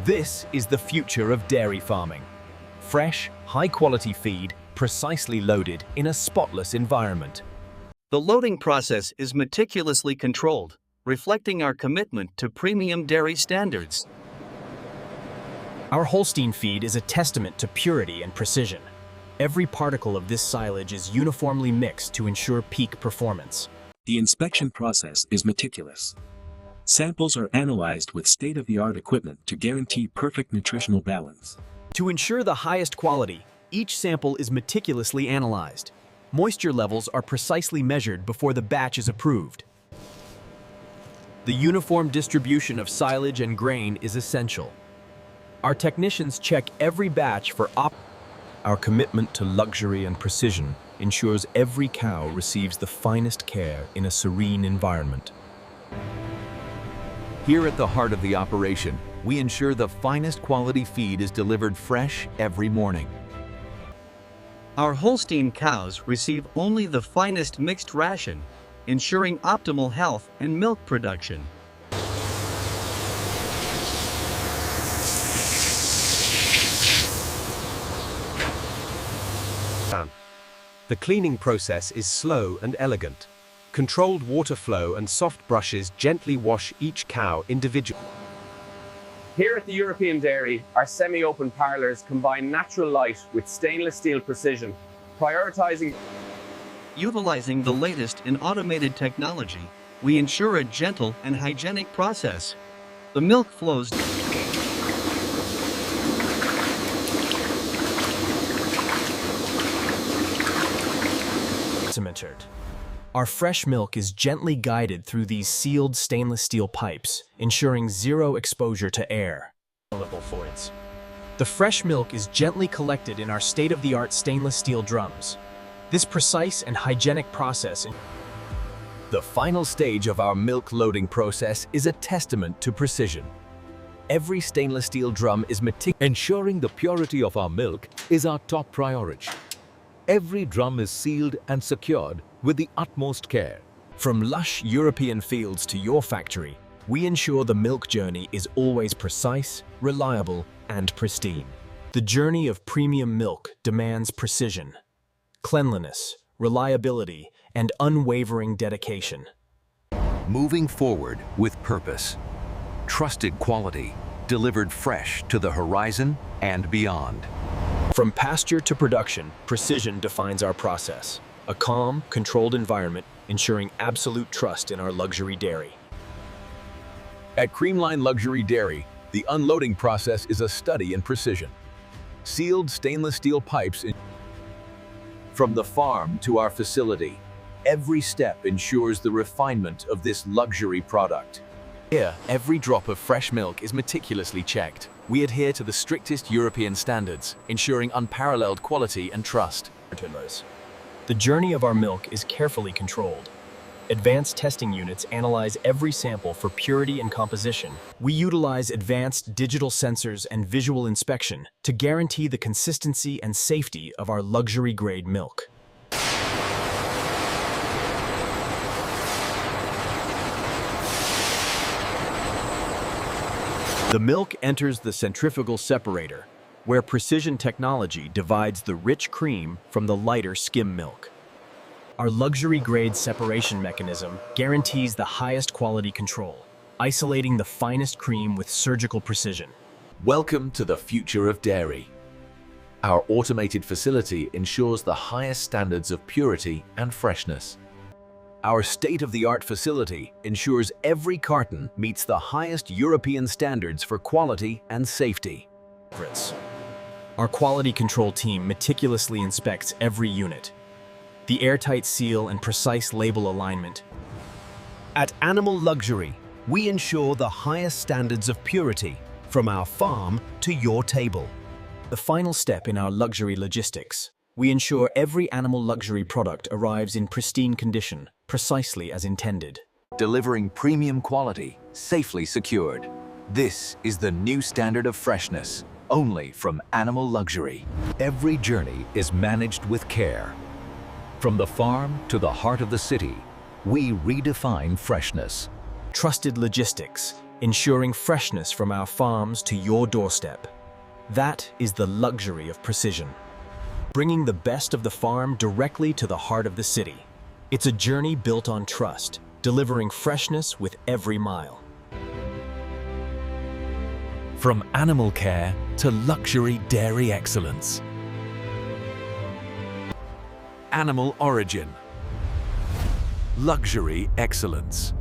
This is the future of dairy farming. Fresh, high-quality feed, precisely loaded in a spotless environment. The loading process is meticulously controlled, reflecting our commitment to premium dairy standards. Our Holstein feed is a testament to purity and precision. Every particle of this silage is uniformly mixed to ensure peak performance. The inspection process is meticulous. Samples are analyzed with state-of-the-art equipment to guarantee perfect nutritional balance. To ensure the highest quality, each sample is meticulously analyzed. Moisture levels are precisely measured before the batch is approved. The uniform distribution of silage and grain is essential. Our technicians check every batch for Our commitment to luxury and precision ensures every cow receives the finest care in a serene environment. Here at the heart of the operation, we ensure the finest quality feed is delivered fresh every morning. Our Holstein cows receive only the finest mixed ration, ensuring optimal health and milk production. The cleaning process is slow and elegant. Controlled water flow and soft brushes gently wash each cow individually. Here at the European Dairy, our semi-open parlours combine natural light with stainless steel precision, prioritizing. Utilizing the latest in automated technology, we ensure a gentle and hygienic process. The milk flows Cemented. Our fresh milk is gently guided through these sealed stainless steel pipes, ensuring zero exposure to air. The fresh milk is gently collected in our state-of-the-art stainless steel drums. This precise and hygienic process. The final stage of our milk loading process is a testament to precision. Every stainless steel drum is ensuring the purity of our milk is our top priority. Every drum is sealed and secured with the utmost care. From lush European fields to your factory, we ensure the milk journey is always precise, reliable, and pristine. The journey of premium milk demands precision, cleanliness, reliability, and unwavering dedication. Moving forward with purpose. Trusted quality, delivered fresh to the horizon and beyond. From pasture to production, precision defines our process. A calm, controlled environment, ensuring absolute trust in our luxury dairy. At Creamline Luxury Dairy, the unloading process is a study in precision. Sealed stainless steel pipes from the farm to our facility, every step ensures the refinement of this luxury product. Here, every drop of fresh milk is meticulously checked. We adhere to the strictest European standards, ensuring unparalleled quality and trust. The journey of our milk is carefully controlled. Advanced testing units analyze every sample for purity and composition. We utilize advanced digital sensors and visual inspection to guarantee the consistency and safety of our luxury-grade milk. The milk enters the centrifugal separator, where precision technology divides the rich cream from the lighter skim milk. Our luxury-grade separation mechanism guarantees the highest quality control, isolating the finest cream with surgical precision. Welcome to the future of dairy. Our automated facility ensures the highest standards of purity and freshness. Our state-of-the-art facility ensures every carton meets the highest European standards for quality and safety. Our quality control team meticulously inspects every unit. The airtight seal and precise label alignment. At Animal Luxury, we ensure the highest standards of purity from our farm to your table. The final step in our luxury logistics. We ensure every animal luxury product arrives in pristine condition, precisely as intended. Delivering premium quality, safely secured. This is the new standard of freshness, only from Animal Luxury. Every journey is managed with care. From the farm to the heart of the city, we redefine freshness. Trusted logistics, ensuring freshness from our farms to your doorstep. That is the luxury of precision. Bringing the best of the farm directly to the heart of the city. It's a journey built on trust, delivering freshness with every mile. From animal care to luxury dairy excellence. Animal origin. Luxury excellence.